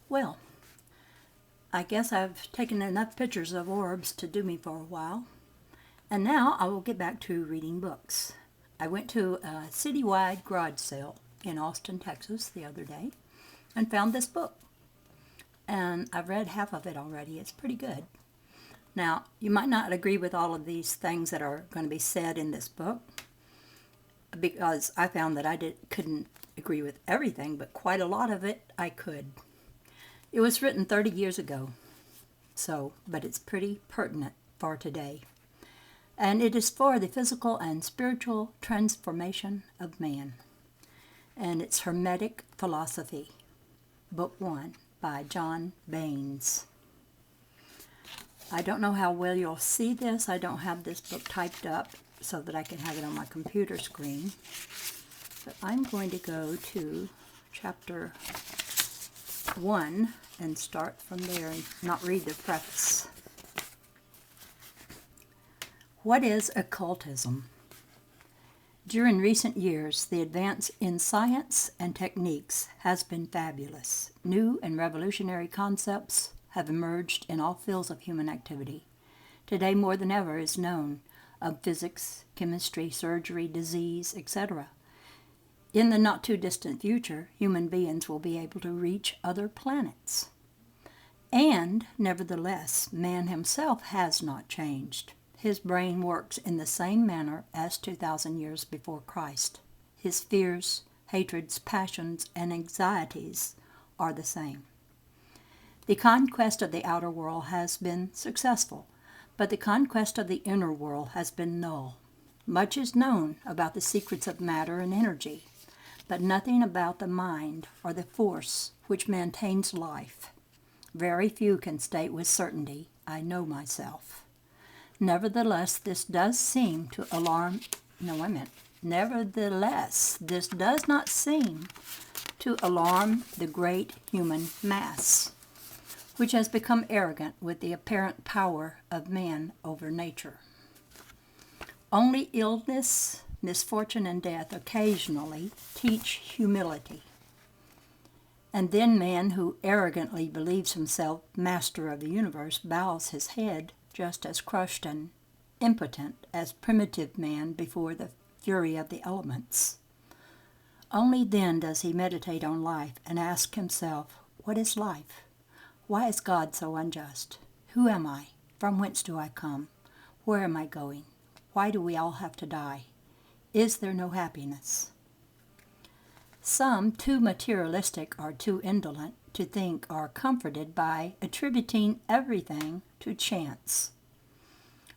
Well, I guess I've taken enough pictures of orbs to do me for a while, and now I will get back to reading books. I went to a citywide garage sale in Austin, Texas the other day and found this book, and I've read half of it already. It's pretty good. Now, you might not agree with all of these things that are going to be said in this book, because I found that couldn't agree with everything, but quite a lot of it I could. It was written 30 years ago, but it's pretty pertinent for today. And it is for the physical and spiritual transformation of man. And it's Hermetic Philosophy, Book 1 by John Baines. I don't know how well you'll see this. I don't have this book typed up so that I can have it on my computer screen. But I'm going to go to chapter 1 and start from there and not read the preface. What is occultism? During recent years, the advance in science and techniques has been fabulous. New and revolutionary concepts have emerged in all fields of human activity. Today, more than ever, is known of physics, chemistry, surgery, disease, etc. In the not-too-distant future, human beings will be able to reach other planets. And, nevertheless, man himself has not changed. His brain works in the same manner as 2,000 years before Christ. His fears, hatreds, passions, and anxieties are the same. The conquest of the outer world has been successful, but the conquest of the inner world has been null. Much is known about the secrets of matter and energy, but nothing about the mind or the force which maintains life. Very few can state with certainty, "I know myself." Nevertheless, this does seem to alarm... Nevertheless, this does not seem to alarm the great human mass, which has become arrogant with the apparent power of man over nature. Only illness, misfortune, and death occasionally teach humility. And then man who arrogantly believes himself master of the universe bows his head just as crushed and impotent as primitive man before the fury of the elements. Only then does he meditate on life and ask himself, what is life? Why is God so unjust? Who am I? From whence do I come? Where am I going? Why do we all have to die? Is there no happiness? Some, too materialistic or too indolent to think, are comforted by attributing everything to chance.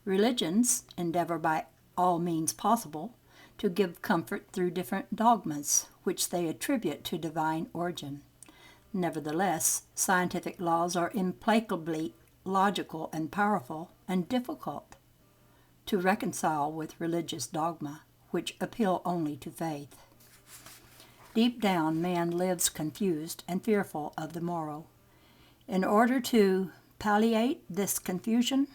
Religions endeavor by all means possible to give comfort through different dogmas, which they attribute to divine origin. Nevertheless, scientific laws are implacably logical and powerful and difficult to reconcile with religious dogma, which appeal only to faith. Deep down, man lives confused and fearful of the morrow. In order to palliate this confusion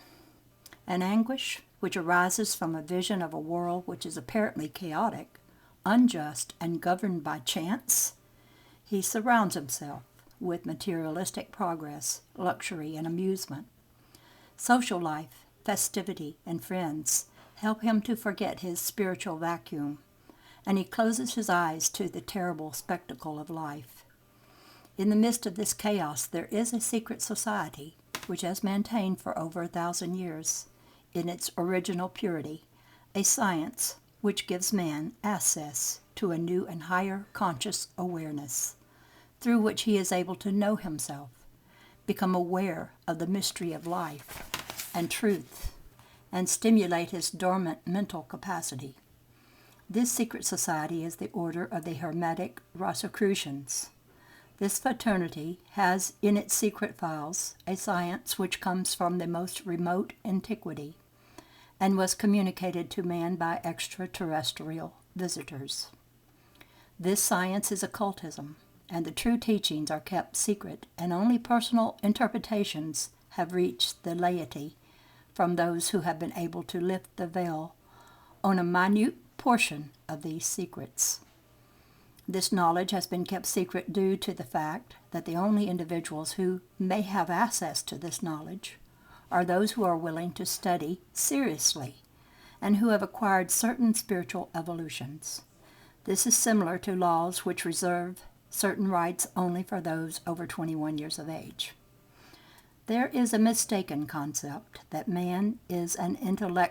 and anguish, which arises from a vision of a world which is apparently chaotic, unjust, and governed by chance, he surrounds himself with materialistic progress, luxury, and amusement. Social life, festivity, and friends help him to forget his spiritual vacuum, and he closes his eyes to the terrible spectacle of life. In the midst of this chaos, there is a secret society which has maintained for over 1,000 years, in its original purity, a science which gives man access to a new and higher conscious awareness, through which he is able to know himself, become aware of the mystery of life and truth, and stimulate his dormant mental capacity. This secret society is the order of the Hermetic Rosicrucians. This fraternity has in its secret files a science which comes from the most remote antiquity and was communicated to man by extraterrestrial visitors. This science is occultism, and the true teachings are kept secret, and only personal interpretations have reached the laity from those who have been able to lift the veil on a minute portion of these secrets. This knowledge has been kept secret due to the fact that the only individuals who may have access to this knowledge are those who are willing to study seriously and who have acquired certain spiritual evolutions. This is similar to laws which reserve certain rights only for those over 21 years of age. There is a mistaken concept that man is an intelligent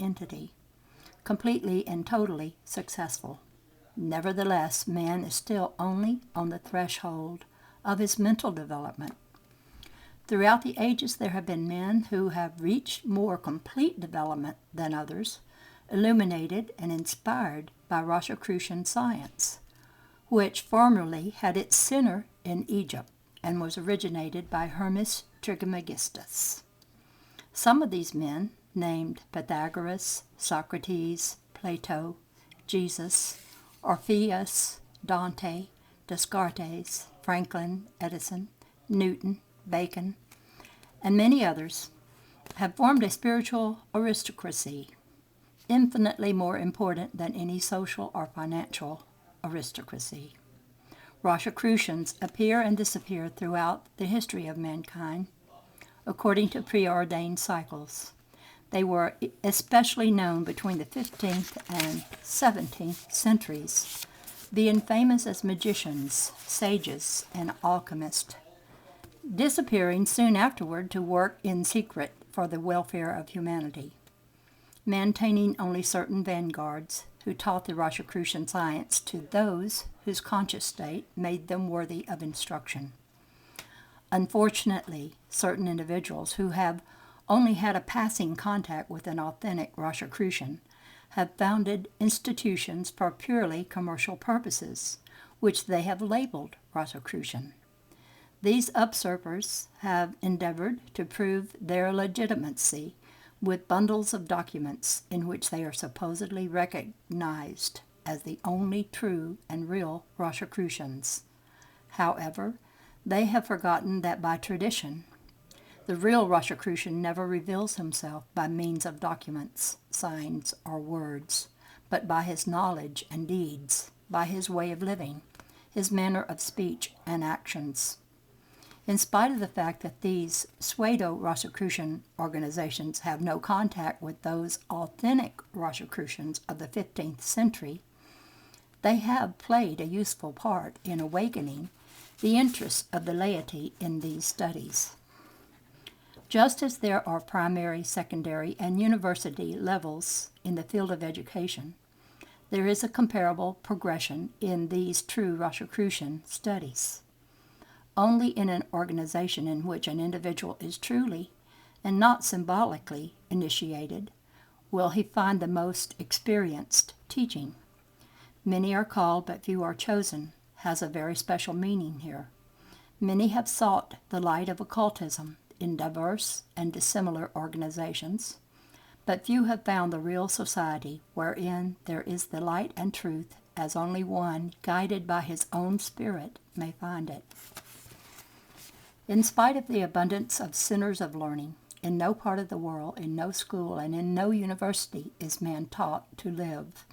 entity, completely and totally successful. Nevertheless, man is still only on the threshold of his mental development. Throughout the ages, there have been men who have reached more complete development than others, illuminated and inspired by Rosicrucian science, which formerly had its center in Egypt and was originated by Hermes Trismegistus. Some of these men, named Pythagoras, Socrates, Plato, Jesus, Orpheus, Dante, Descartes, Franklin, Edison, Newton, Bacon, and many others, have formed a spiritual aristocracy, infinitely more important than any social or financial aristocracy. Rosicrucians appear and disappear throughout the history of mankind, according to preordained cycles. They were especially known between the 15th and 17th centuries, being famous as magicians, sages, and alchemists, disappearing soon afterward to work in secret for the welfare of humanity, maintaining only certain vanguards who taught the Rosicrucian science to those whose conscious state made them worthy of instruction. Unfortunately, certain individuals who have only had a passing contact with an authentic Rosicrucian have founded institutions for purely commercial purposes, which they have labeled Rosicrucian. These usurpers have endeavored to prove their legitimacy with bundles of documents in which they are supposedly recognized as the only true and real Rosicrucians. However, they have forgotten that by tradition, the real Rosicrucian never reveals himself by means of documents, signs, or words, but by his knowledge and deeds, by his way of living, his manner of speech and actions. In spite of the fact that these pseudo-Rosicrucian organizations have no contact with those authentic Rosicrucians of the 15th century, they have played a useful part in awakening the interest of the laity in these studies. Just as there are primary, secondary, and university levels in the field of education, there is a comparable progression in these true Rosicrucian studies. Only in an organization in which an individual is truly and not symbolically initiated will he find the most experienced teaching. Many are called, but few are chosen has a very special meaning here. Many have sought the light of occultism in diverse and dissimilar organizations, but few have found the real society wherein there is the light and truth as only one guided by his own spirit may find it. In spite of the abundance of centers of learning, in no part of the world, in no school, and in no university is man taught to live.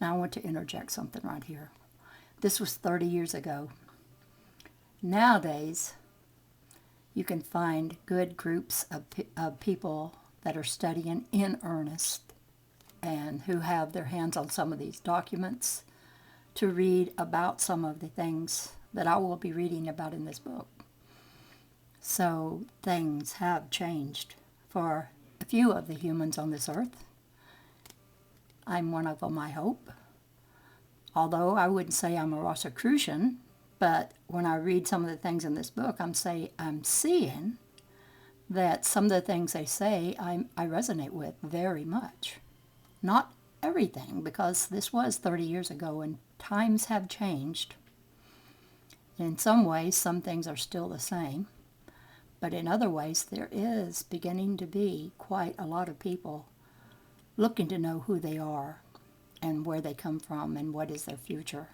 Now I want to interject something right here. This was 30 years ago. Nowadays, you can find good groups of people that are studying in earnest and who have their hands on some of these documents to read about some of the things that I will be reading about in this book. So things have changed for a few of the humans on this earth. I'm one of them, I hope. Although I wouldn't say I'm a Rosicrucian, but when I read some of the things in this book, I'm seeing that some of the things they say I resonate with very much. Not everything, because this was 30 years ago and times have changed. In some ways, some things are still the same. But in other ways, there is beginning to be quite a lot of people looking to know who they are and where they come from and what is their future.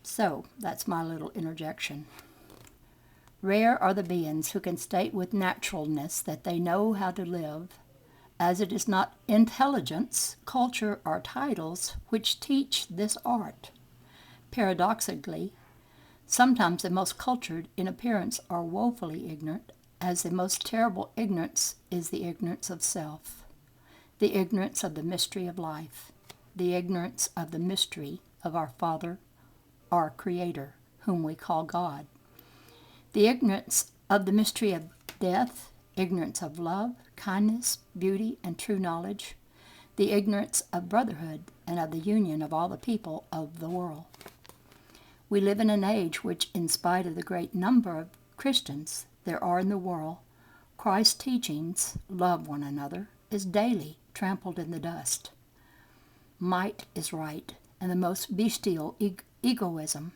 So, that's my little interjection. Rare are the beings who can state with naturalness that they know how to live as it is not intelligence, culture, or titles which teach this art. Paradoxically, sometimes the most cultured in appearance are woefully ignorant, as the most terrible ignorance is the ignorance of self, the ignorance of the mystery of life, the ignorance of the mystery of our Father, our Creator, whom we call God, the ignorance of the mystery of death, ignorance of love, kindness, beauty, and true knowledge, the ignorance of brotherhood and of the union of all the people of the world. We live in an age which, in spite of the great number of Christians there are in the world, Christ's teachings, love one another, is daily trampled in the dust. Might is right, and the most bestial egoism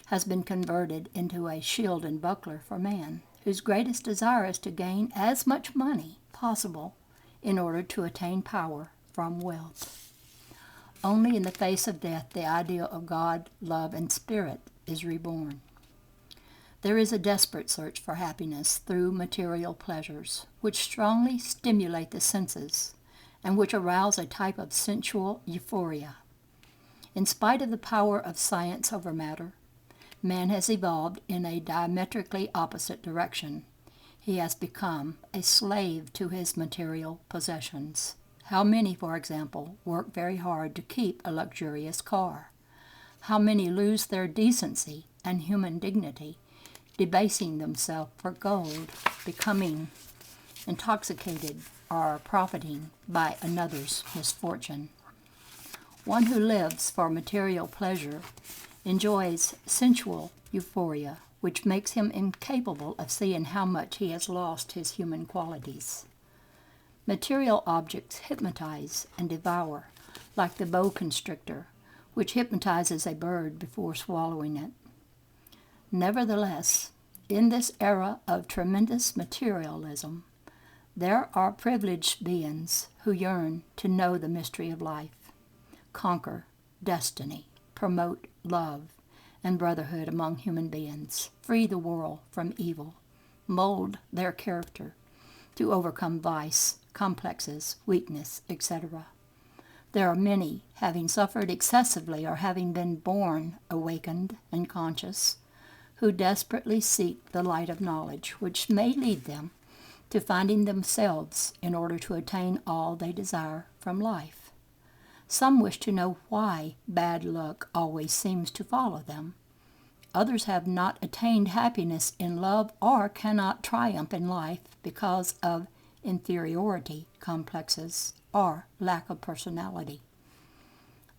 has been converted into a shield and buckler for man, whose greatest desire is to gain as much money possible in order to attain power from wealth. Only in the face of death the ideal of God, love, and spirit is reborn. There is a desperate search for happiness through material pleasures, which strongly stimulate the senses and which arouse a type of sensual euphoria. In spite of the power of science over matter, man has evolved in a diametrically opposite direction. He has become a slave to his material possessions. How many, for example, work very hard to keep a luxurious car? How many lose their decency and human dignity, debasing themselves for gold, becoming intoxicated, or profiting by another's misfortune? One who lives for material pleasure enjoys sensual euphoria, which makes him incapable of seeing how much he has lost his human qualities. Material objects hypnotize and devour, like the boa constrictor, which hypnotizes a bird before swallowing it. Nevertheless, in this era of tremendous materialism, there are privileged beings who yearn to know the mystery of life, conquer destiny, promote love and brotherhood among human beings, free the world from evil, mold their character to overcome vice, complexes, weakness, etc. There are many, having suffered excessively or having been born awakened and conscious, who desperately seek the light of knowledge, which may lead them to finding themselves in order to attain all they desire from life. Some wish to know why bad luck always seems to follow them. Others have not attained happiness in love or cannot triumph in life because of inferiority complexes or lack of personality.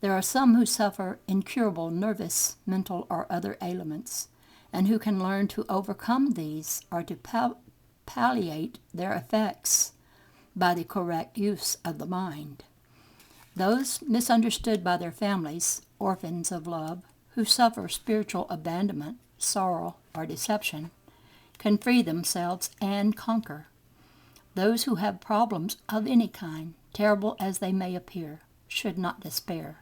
There are some who suffer incurable nervous, mental, or other ailments, and who can learn to overcome these or to palliate their effects by the correct use of the mind. Those misunderstood by their families, orphans of love, who suffer spiritual abandonment, sorrow, or deception, can free themselves and conquer. Those who have problems of any kind, terrible as they may appear, should not despair.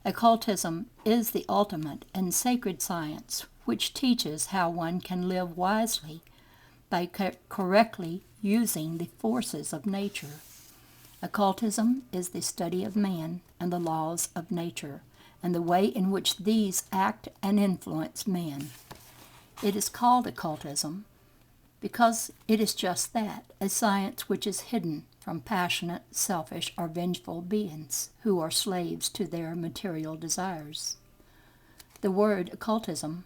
Occultism is the ultimate and sacred science which teaches how one can live wisely by correctly using the forces of nature. Occultism is the study of man and the laws of nature, and the way in which these act and influence man. It is called occultism because it is just that, a science which is hidden from passionate, selfish, or vengeful beings who are slaves to their material desires. The word occultism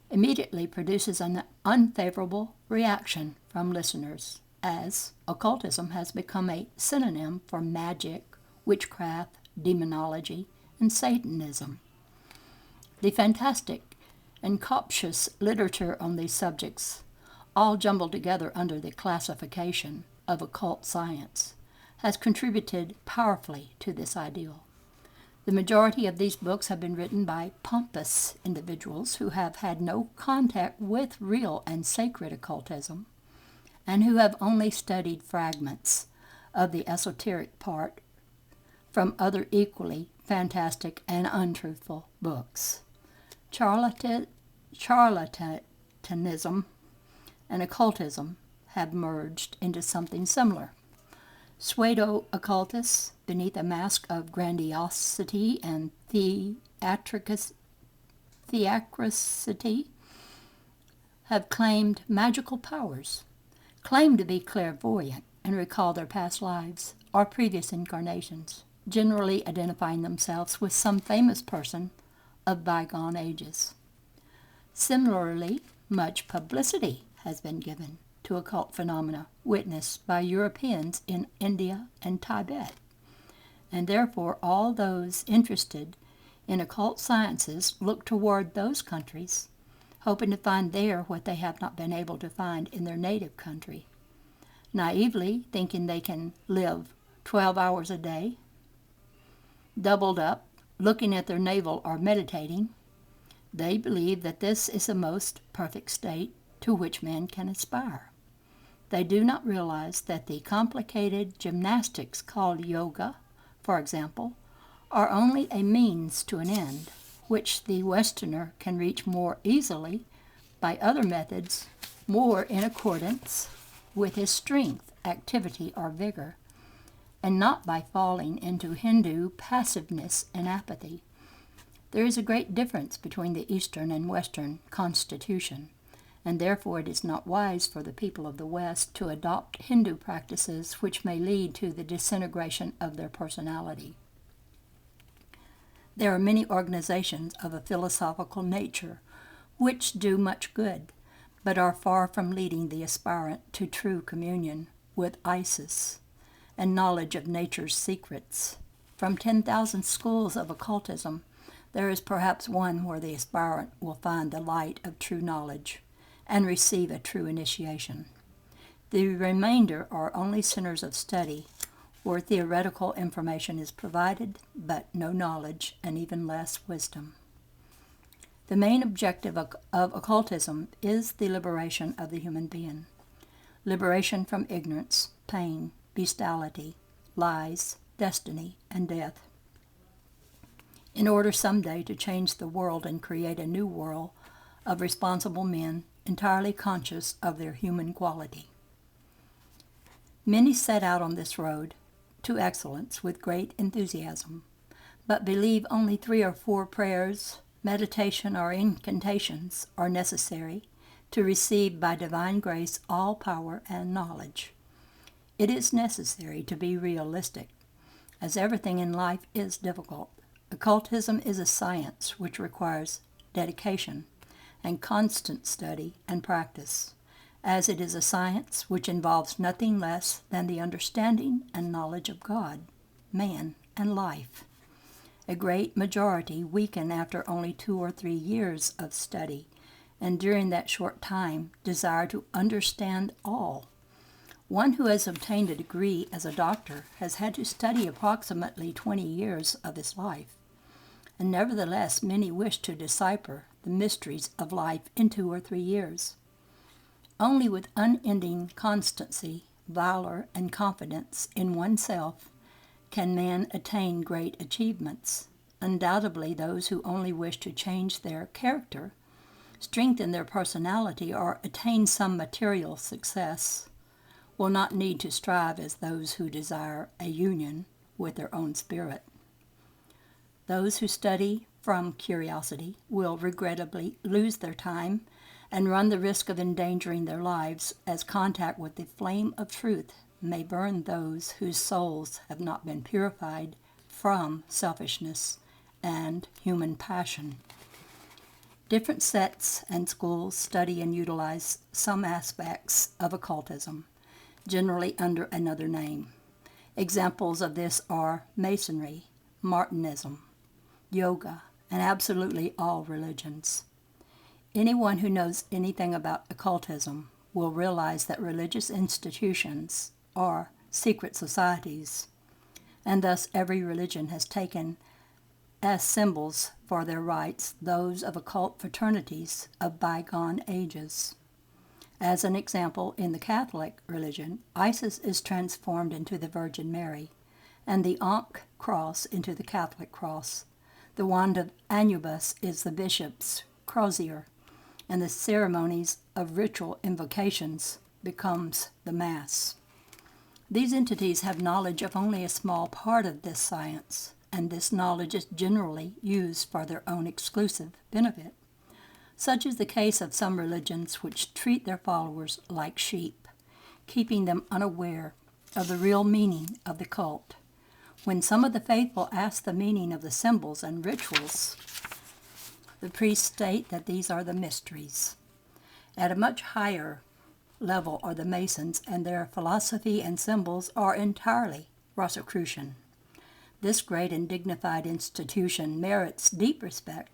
immediately produces an unfavorable reaction from listeners, as occultism has become a synonym for magic, witchcraft, demonology, and Satanism. The fantastic and captious literature on these subjects, all jumbled together under the classification of occult science, has contributed powerfully to this ideal. The majority of these books have been written by pompous individuals who have had no contact with real and sacred occultism, and who have only studied fragments of the esoteric part from other equally fantastic and untruthful books. Charlatanism and occultism have merged into something similar. Pseudo-occultists, beneath a mask of grandiosity and theatricity, have claimed magical powers, claim to be clairvoyant and recall their past lives or previous incarnations, generally identifying themselves with some famous person of bygone ages. Similarly, much publicity has been given to occult phenomena witnessed by Europeans in India and Tibet, and therefore all those interested in occult sciences look toward those countries, hoping to find there what they have not been able to find in their native country. Naively thinking they can live 12 hours a day, doubled up, looking at their navel or meditating, they believe that this is the most perfect state to which man can aspire. They do not realize that the complicated gymnastics called yoga, for example, are only a means to an end, which the Westerner can reach more easily by other methods more in accordance with his strength, activity, or vigor, and not by falling into Hindu passiveness and apathy. There is a great difference between the Eastern and Western constitution, and therefore it is not wise for the people of the West to adopt Hindu practices which may lead to the disintegration of their personality. There are many organizations of a philosophical nature which do much good, but are far from leading the aspirant to true communion with Isis and knowledge of nature's secrets. From 10,000 schools of occultism, there is perhaps one where the aspirant will find the light of true knowledge and receive a true initiation. The remainder are only centers of study where theoretical information is provided, but no knowledge and even less wisdom. The main objective of occultism is the liberation of the human being. Liberation from ignorance, pain, bestiality, lies, destiny, and death. In order someday to change the world and create a new world of responsible men entirely conscious of their human quality. Many set out on this road to excellence with great enthusiasm, but believe only 3 or 4 prayers, meditation, or incantations are necessary to receive by divine grace all power and knowledge. It is necessary to be realistic, as everything in life is difficult. Occultism is a science which requires dedication and constant study and practice, as it is a science which involves nothing less than the understanding and knowledge of God, man, and life. A great majority weaken after only 2 or 3 years of study, and during that short time desire to understand all. One who has obtained a degree as a doctor has had to study approximately 20 years of his life, and nevertheless many wish to decipher the mysteries of life in 2 or 3 years. Only with unending constancy, valor, and confidence in oneself can man attain great achievements. Undoubtedly, those who only wish to change their character, strengthen their personality, or attain some material success will not need to strive as those who desire a union with their own spirit. Those who study from curiosity will regrettably lose their time and run the risk of endangering their lives, as contact with the flame of truth may burn those whose souls have not been purified from selfishness and human passion. Different sects and schools study and utilize some aspects of occultism, generally under another name. Examples of this are Masonry, Martinism, yoga, and absolutely all religions. Anyone who knows anything about occultism will realize that religious institutions are secret societies, and thus every religion has taken as symbols for their rites those of occult fraternities of bygone ages. As an example, in the Catholic religion, Isis is transformed into the Virgin Mary, and the Ankh cross into the Catholic cross. The wand of Anubis is the bishop's crozier, and the ceremonies of ritual invocations becomes the Mass. These entities have knowledge of only a small part of this science, and this knowledge is generally used for their own exclusive benefit. Such is the case of some religions which treat their followers like sheep, keeping them unaware of the real meaning of the cult. When some of the faithful ask the meaning of the symbols and rituals, the priests state that these are the mysteries. At a much higher level are the Masons, and their philosophy and symbols are entirely Rosicrucian. This great and dignified institution merits deep respect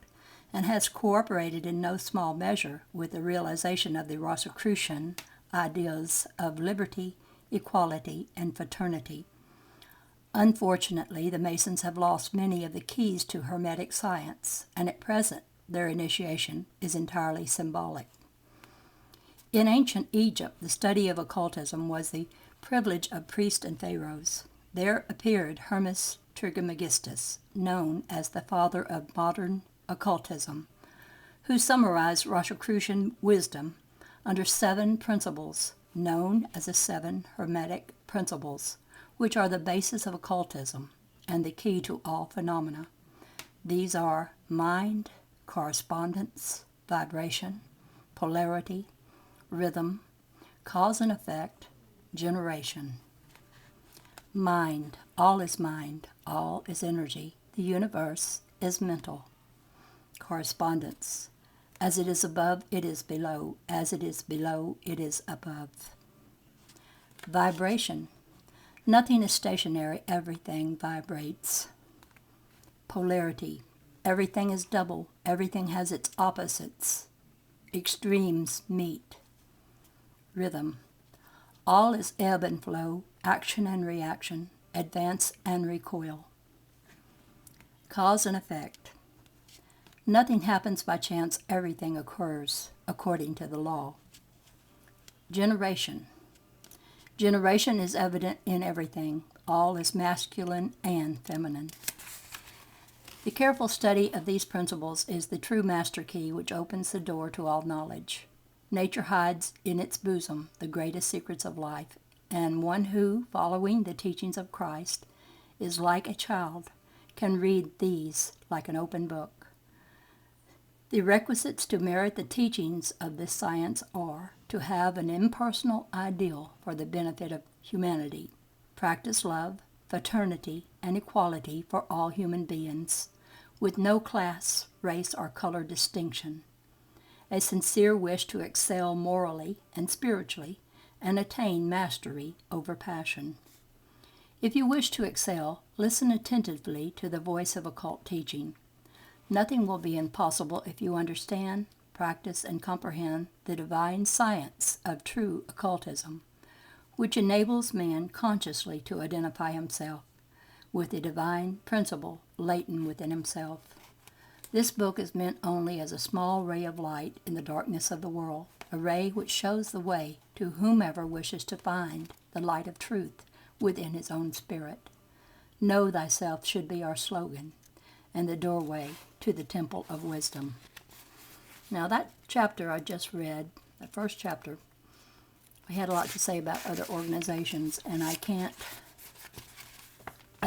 and has cooperated in no small measure with the realization of the Rosicrucian ideas of liberty, equality, and fraternity. Unfortunately, the Masons have lost many of the keys to Hermetic science, and at present their initiation is entirely symbolic. In ancient Egypt, the study of occultism was the privilege of priests and pharaohs. There appeared Hermes Trismegistus, known as the father of modern occultism, who summarized Rosicrucian wisdom under 7 principles known as the 7 Hermetic principles, which are the basis of occultism and the key to all phenomena. These are mind, correspondence, vibration, polarity, rhythm, cause and effect, generation. Mind, all is energy. The universe is mental. Correspondence, as it is above, it is below. As it is below, it is above. Vibration, nothing is stationary, everything vibrates. Polarity, everything is double, everything has its opposites. Extremes meet. Rhythm, all is ebb and flow, action and reaction, advance and recoil. Cause and effect, nothing happens by chance, everything occurs according to the law. Generation, generation is evident in everything, all is masculine and feminine. The careful study of these principles is the true master key which opens the door to all knowledge. Nature hides in its bosom the greatest secrets of life, and one who, following the teachings of Christ, is like a child, can read these like an open book. The requisites to merit the teachings of this science are to have an impersonal ideal for the benefit of humanity, practice love, fraternity, and equality for all human beings, with no class, race, or color distinction, a sincere wish to excel morally and spiritually and attain mastery over passion. If you wish to excel, listen attentively to the voice of occult teaching. Nothing will be impossible if you understand, practice, and comprehend the divine science of true occultism, which enables man consciously to identify himself with the divine principle latent within himself. This book is meant only as a small ray of light in the darkness of the world, a ray which shows the way to whomever wishes to find the light of truth within his own spirit. Know thyself should be our slogan, and the doorway to the temple of wisdom. Now that chapter I just read, the first chapter, I had a lot to say about other organizations, and I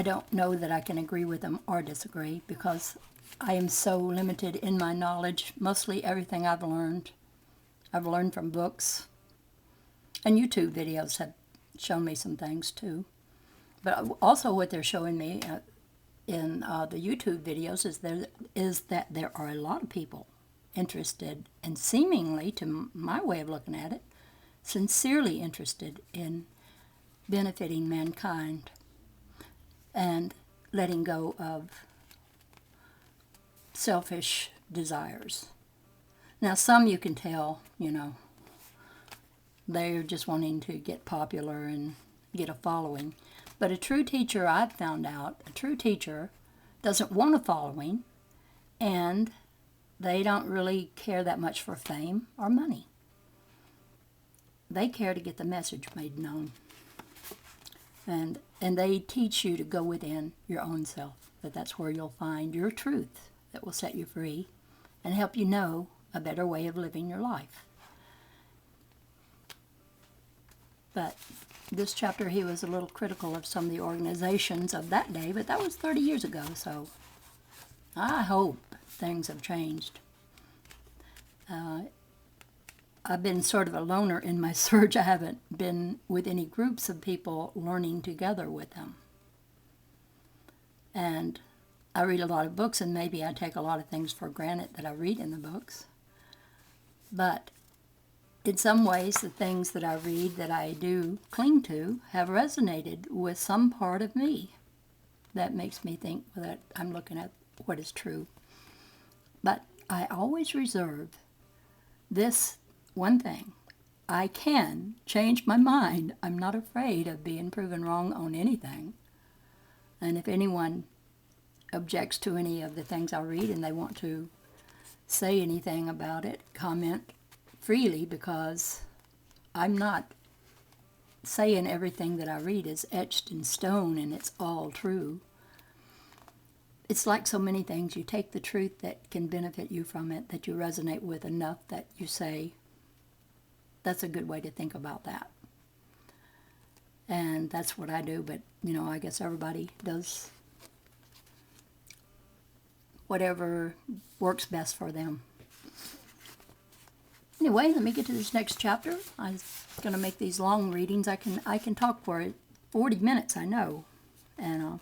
don't know that I can agree with them or disagree, because I am so limited in my knowledge. Mostly everything I've learned from books, and YouTube videos have shown me some things too. But also what they're showing me in the YouTube videos is that there are a lot of people interested, and seemingly, to my way of looking at it, sincerely interested in benefiting mankind and letting go of selfish desires. Now, some you can tell, they're just wanting to get popular and get a following. But a true teacher, I've found out, a true teacher doesn't want a following, and they don't really care that much for fame or money. They care to get the message made known. And they teach you to go within your own self, that's where you'll find your truth that will set you free and help you know a better way of living your life. But this chapter he was a little critical of some of the organizations of that day, but that was 30 years ago, so I hope things have changed. I've been sort of a loner in my search. I haven't been with any groups of people learning together with them. And I read a lot of books, and maybe I take a lot of things for granted that I read in the books. But in some ways, the things that I read that I do cling to have resonated with some part of me. That makes me think that I'm looking at what is true. But I always reserve this one thing. I can change my mind. I'm not afraid of being proven wrong on anything. And if anyone objects to any of the things I read and they want to say anything about it, comment freely, because I'm not saying everything that I read is etched in stone and it's all true. It's like so many things. You take the truth that can benefit you from it, that you resonate with enough that you say, that's a good way to think about that. And that's what I do, but, I guess everybody does whatever works best for them. Anyway, let me get to this next chapter. I'm going to make these long readings. I can talk for 40 minutes, I know. And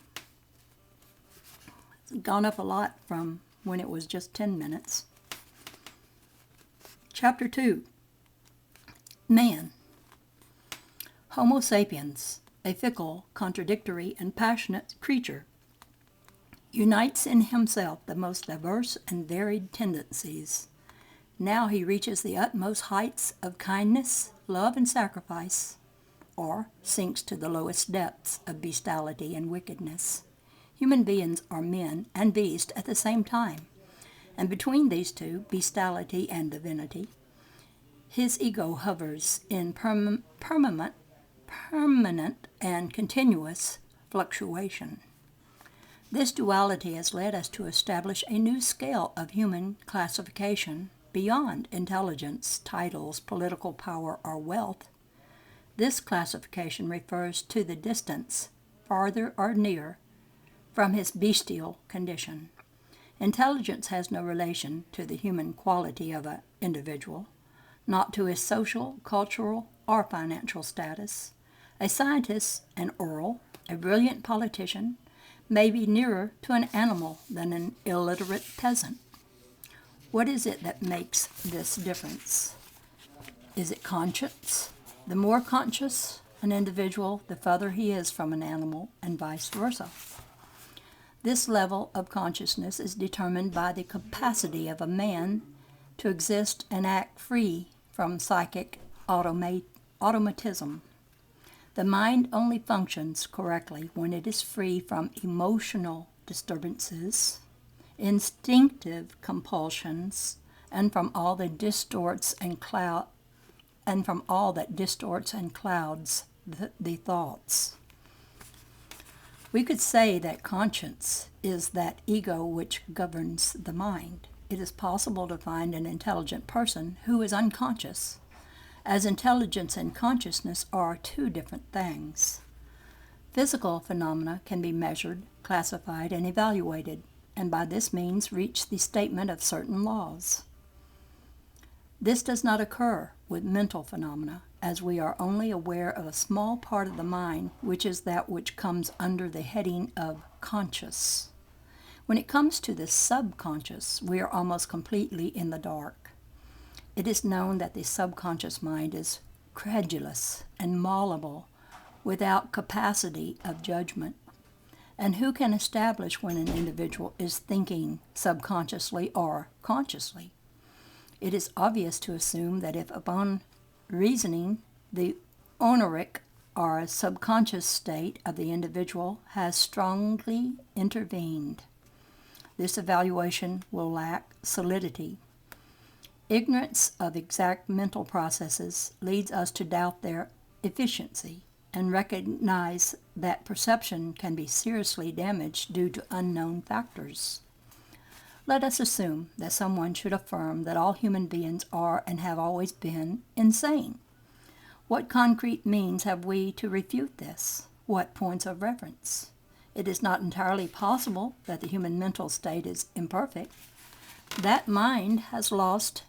it's gone up a lot from when it was just 10 minutes. Chapter 2. Man. Homo sapiens, a fickle, contradictory, and passionate creature, unites in himself the most diverse and varied tendencies. Now he reaches the utmost heights of kindness, love, and sacrifice, or sinks to the lowest depths of bestiality and wickedness. Human beings are men and beasts at the same time, and between these two, bestiality and divinity, his ego hovers in permanent and continuous fluctuation. This duality has led us to establish a new scale of human classification beyond intelligence, titles, political power, or wealth. This classification refers to the distance, farther or near, from his bestial condition. Intelligence has no relation to the human quality of an individual, not to his social, cultural, or financial status. A scientist, an oral, a brilliant politician, may be nearer to an animal than an illiterate peasant. What is it that makes this difference? Is it conscience? The more conscious an individual, the further he is from an animal, and vice versa. This level of consciousness is determined by the capacity of a man to exist and act free from psychic automatism. The mind only functions correctly when it is free from emotional disturbances, instinctive compulsions, and from all that distorts and clouds the thoughts. We could say that conscience is that ego which governs the mind. It is possible to find an intelligent person who is unconscious, as intelligence and consciousness are two different things. Physical phenomena can be measured, classified, and evaluated, and by this means reach the statement of certain laws. This does not occur with mental phenomena, as we are only aware of a small part of the mind, which is that which comes under the heading of conscious. When it comes to the subconscious, we are almost completely in the dark. It is known that the subconscious mind is credulous and malleable, without capacity of judgment. And who can establish when an individual is thinking subconsciously or consciously? It is obvious to assume that if upon reasoning the oniric or subconscious state of the individual has strongly intervened, this evaluation will lack solidity. Ignorance of exact mental processes leads us to doubt their efficiency and recognize that perception can be seriously damaged due to unknown factors. Let us assume that someone should affirm that all human beings are and have always been insane. What concrete means have we to refute this? What points of reference? It is not entirely possible that the human mental state is imperfect. That mind has lost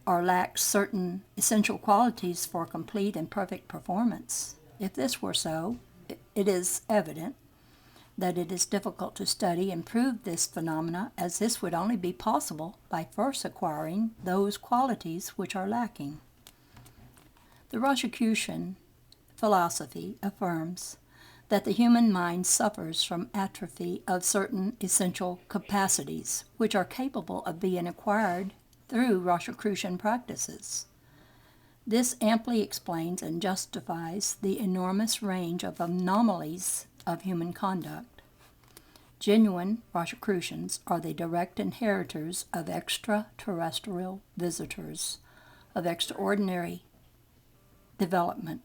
or lacks certain essential qualities for complete and perfect performance. If this were so, it is evident that it is difficult to study and prove this phenomena, as this would only be possible by first acquiring those qualities which are lacking. The Rosicrucian philosophy affirms that the human mind suffers from atrophy of certain essential capacities, which are capable of being acquired through Rosicrucian practices. This amply explains and justifies the enormous range of anomalies of human conduct. Genuine Rosicrucians are the direct inheritors of extraterrestrial visitors of extraordinary development